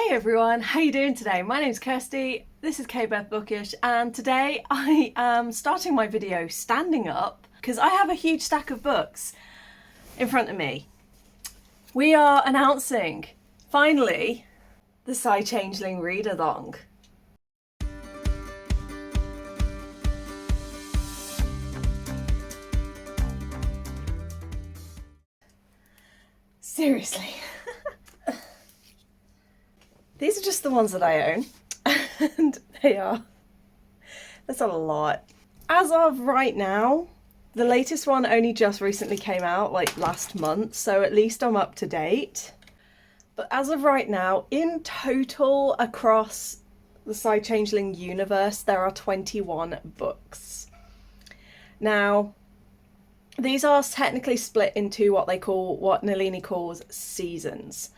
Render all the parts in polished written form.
Hey everyone, how you doing today? My name's Kirsty, this is K-Beth Bookish, and today I am starting my video standing up because I have a huge stack of books in front of me. We are announcing, finally, the Psy-Changeling Readalong. Seriously. These are just the ones that I own, and that's a lot. As of right now, the latest one only just recently came out, like last month, so at least I'm up to date. But as of right now, in total across the Psy-Changeling universe, there are 21 books. Now, these are technically split into what Nalini calls seasons.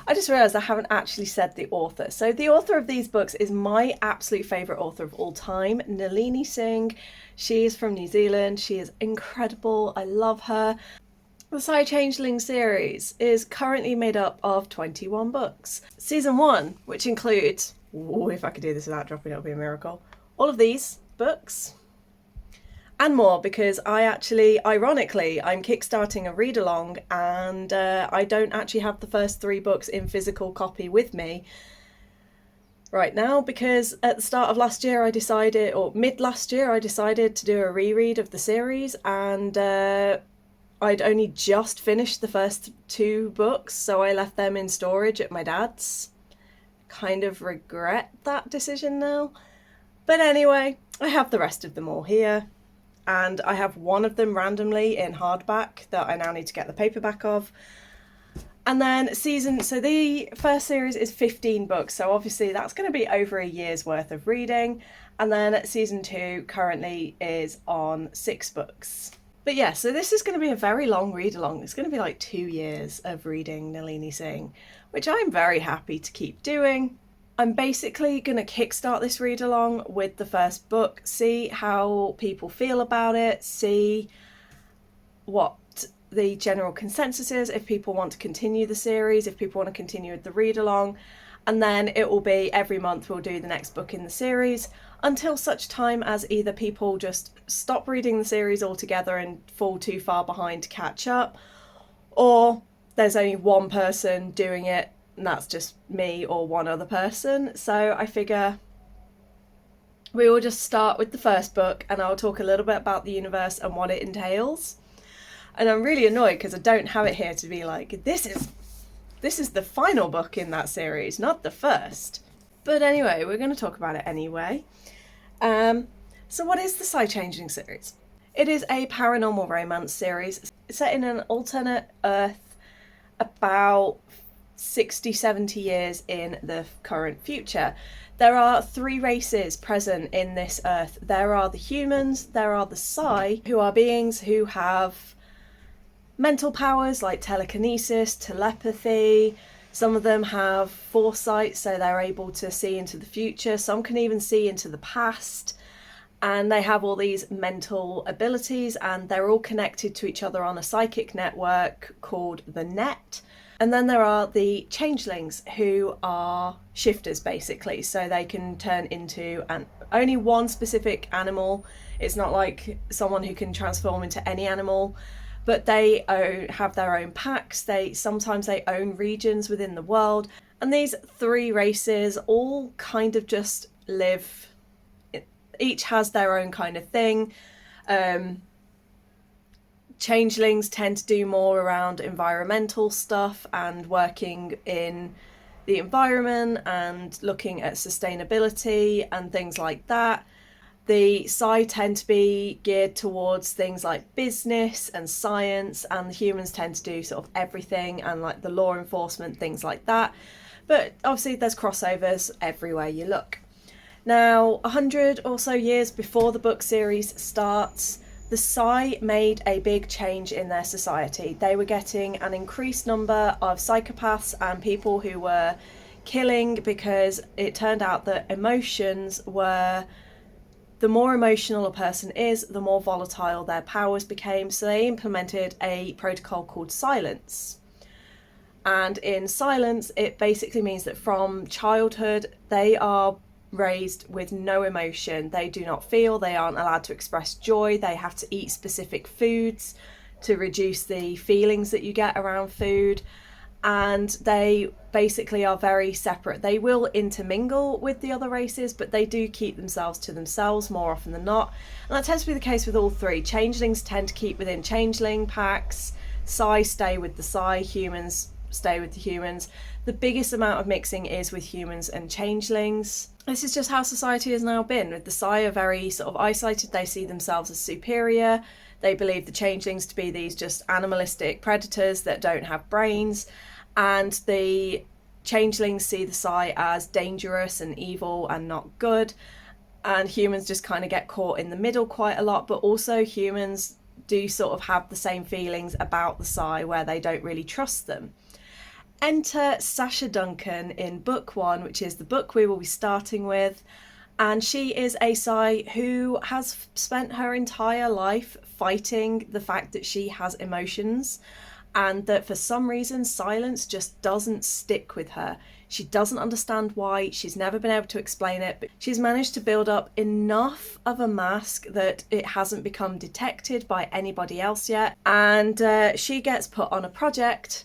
I just realised I haven't actually said the author. So the author of these books is my absolute favourite author of all time, Nalini Singh. She is from New Zealand. She is incredible. I love her. The Psy-Changeling series is currently made up of 21 books. Season 1, which includes, if I could do this without dropping, it would be a miracle, all of these books and more, because ironically, I'm kickstarting a read-along and I don't actually have the first 3 books in physical copy with me right now, because at the start of last year mid last year I decided to do a reread of the series, and I'd only just finished the first 2 books, so I left them in storage at my dad's. Kind of regret that decision now. But anyway, I have the rest of them all here. And I have one of them randomly in hardback that I now need to get the paperback of. And then the first series is 15 books, so obviously that's going to be over a year's worth of reading. And then season 2 currently is on 6 books. But yeah, so this is going to be a very long read along. It's going to be like 2 years of reading Nalini Singh, which I'm very happy to keep doing. I'm basically going to kickstart this read along with the first book, see how people feel about it, see what the general consensus is, if people want to continue the series, if people want to continue with the read along, and then it will be every month we'll do the next book in the series until such time as either people just stop reading the series altogether and fall too far behind to catch up, or there's only one person doing it, and that's just me or one other person. So I figure we will just start with the first book and I'll talk a little bit about the universe and what it entails. And I'm really annoyed because I don't have it here to be like, this is the final book in that series, not the first. But anyway, we're going to talk about it anyway. So what is the Psy-Changeling series? It is a paranormal romance series set in an alternate Earth about 60-70 years in the current future. There are 3 races present in this Earth. There are the humans, there are the Psy, who are beings who have mental powers like telekinesis, telepathy. Some of them have foresight, so they're able to see into the future. Some can even see into the past. And they have all these mental abilities, and they're all connected to each other on a psychic network called the Net. And then there are the changelings, who are shifters basically, so they can turn into only one specific animal. It's not like someone who can transform into any animal, but they have their own packs. Sometimes they own regions within the world, and these 3 races all kind of just live. Each has their own kind of thing. Changelings tend to do more around environmental stuff and working in the environment and looking at sustainability and things like that. The Psy tend to be geared towards things like business and science, and the humans tend to do sort of everything and like the law enforcement, things like that. But obviously there's crossovers everywhere you look. Now, 100 or so years before the book series starts, the Psy made a big change in their society. They were getting an increased number of psychopaths and people who were killing, because it turned out that the more emotional a person is, the more volatile their powers became. So they implemented a protocol called silence. And in Silence, it basically means that from childhood, they are raised with no emotion. They do not feel, they aren't allowed to express joy, they have to eat specific foods to reduce the feelings that you get around food. And they basically are very separate. They will intermingle with the other races, but they do keep themselves to themselves more often than not. And that tends to be the case with all three. Changelings tend to keep within changeling packs, Psy stay with the Psy, humans stay with the humans. The biggest amount of mixing is with humans and changelings. This is just how society has now been. With the Psy are very sort of isolated, they see themselves as superior. They believe the changelings to be these just animalistic predators that don't have brains. And the changelings see the Psy as dangerous and evil and not good. And humans just kind of get caught in the middle quite a lot. But also humans do sort of have the same feelings about the Psy, where they don't really trust them. Enter Sasha Duncan in book 1, which is the book we will be starting with. And she is a Psy who has spent her entire life fighting the fact that she has emotions, and that for some reason silence just doesn't stick with her. She doesn't understand why, she's never been able to explain it, but she's managed to build up enough of a mask that it hasn't become detected by anybody else yet. And she gets put on a project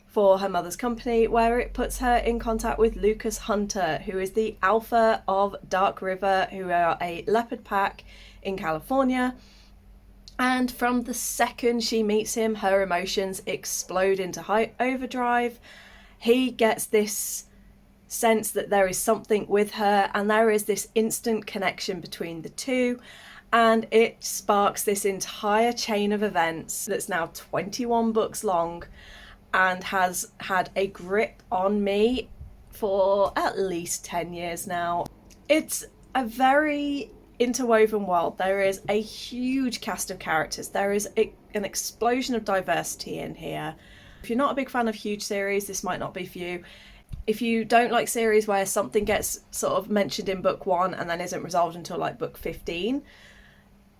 for her mother's company, where it puts her in contact with Lucas Hunter, who is the alpha of Dark River, who are a leopard pack in California. And from the second she meets him, her emotions explode into high overdrive. He gets this sense that there is something with her, and there is this instant connection between the two. And it sparks this entire chain of events that's now 21 books long, and has had a grip on me for at least 10 years now. It's a very interwoven world. There is a huge cast of characters. There is an explosion of diversity in here. If you're not a big fan of huge series, this might not be for you. If you don't like series where something gets sort of mentioned in book 1 and then isn't resolved until like book 15,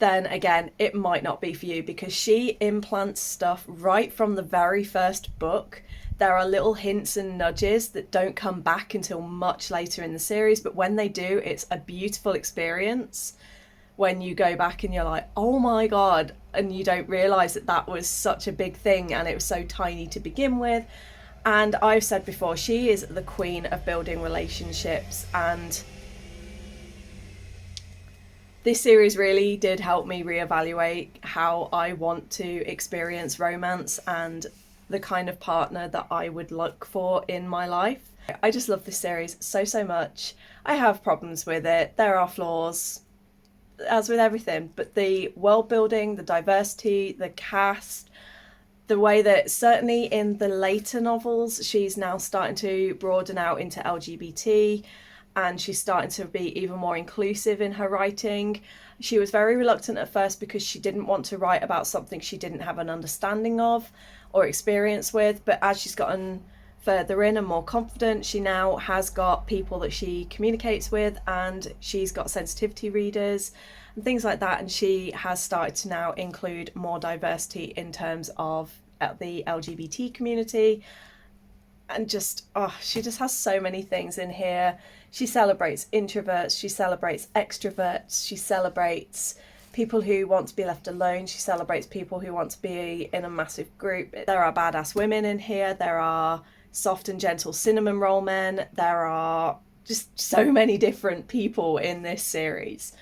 then again, it might not be for you, because she implants stuff right from the very first book. There are little hints and nudges that don't come back until much later in the series, but when they do, it's a beautiful experience when you go back and you're like, oh my god, and you don't realise that that was such a big thing and it was so tiny to begin with. And I've said before, she is the queen of building relationships, and this series really did help me reevaluate how I want to experience romance and the kind of partner that I would look for in my life. I just love this series so much. I have problems with it. There are flaws, as with everything, but the world building, the diversity, the cast, the way that certainly in the later novels, she's now starting to broaden out into LGBT, and she's starting to be even more inclusive in her writing. She was very reluctant at first because she didn't want to write about something she didn't have an understanding of or experience with, but as she's gotten further in and more confident, she now has got people that she communicates with, and she's got sensitivity readers and things like that, and she has started to now include more diversity in terms of the LGBT community. And just, she just has so many things in here. She celebrates introverts, she celebrates extroverts, she celebrates people who want to be left alone, she celebrates people who want to be in a massive group. There are badass women in here, there are soft and gentle cinnamon roll men, there are just so many different people in this series.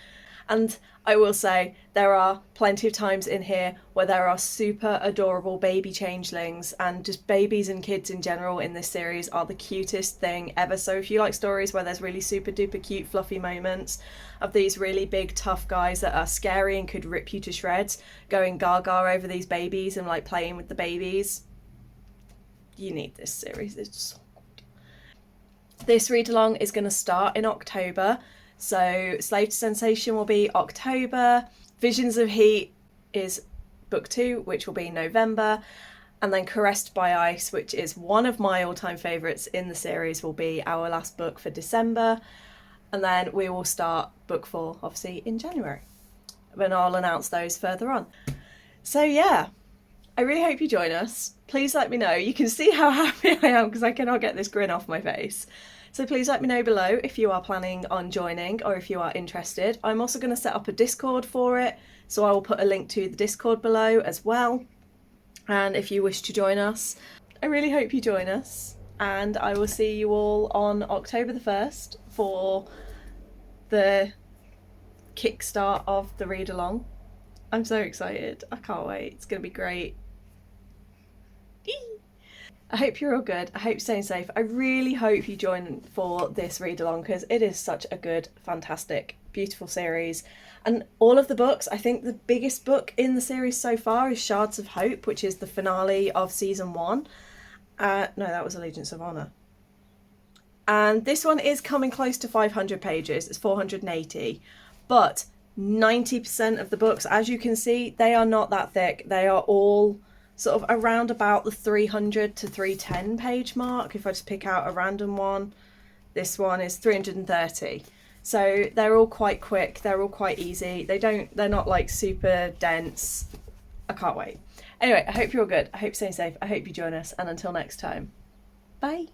And I will say, there are plenty of times in here where there are super adorable baby changelings, and just babies and kids in general in this series are the cutest thing ever. So if you like stories where there's really super duper cute fluffy moments of these really big tough guys that are scary and could rip you to shreds, going gaga over these babies and like playing with the babies, you need this series. It's so good. This read along is going to start in October. So Slave to Sensation will be October, Visions of Heat is book 2, which will be November, and then Caressed by Ice, which is one of my all-time favourites in the series, will be our last book for December, and then we will start book 4, obviously, in January. And I'll announce those further on. So yeah, I really hope you join us. Please let me know. You can see how happy I am because I cannot get this grin off my face. So please let me know below if you are planning on joining or if you are interested. I'm also going to set up a Discord for it, so I will put a link to the Discord below as well. And if you wish to join us, I really hope you join us. And I will see you all on October the 1st for the kickstart of the read-along. I'm so excited. I can't wait. It's going to be great. I hope you're all good. I hope you're staying safe. I really hope you join for this read-along because it is such a good, fantastic, beautiful series. And all of the books, I think the biggest book in the series so far is Shards of Hope, which is the finale of season 1. No, that was Allegiance of Honor. And this one is coming close to 500 pages. It's 480. But 90% of the books, as you can see, they are not that thick. They are all sort of around about the 300 to 310 page mark. If I just pick out a random one, this one is 330. So they're all quite quick. They're all quite easy. They're not like super dense. I can't wait. Anyway, I hope you're all good. I hope you're staying safe. I hope you join us. And until next time, bye.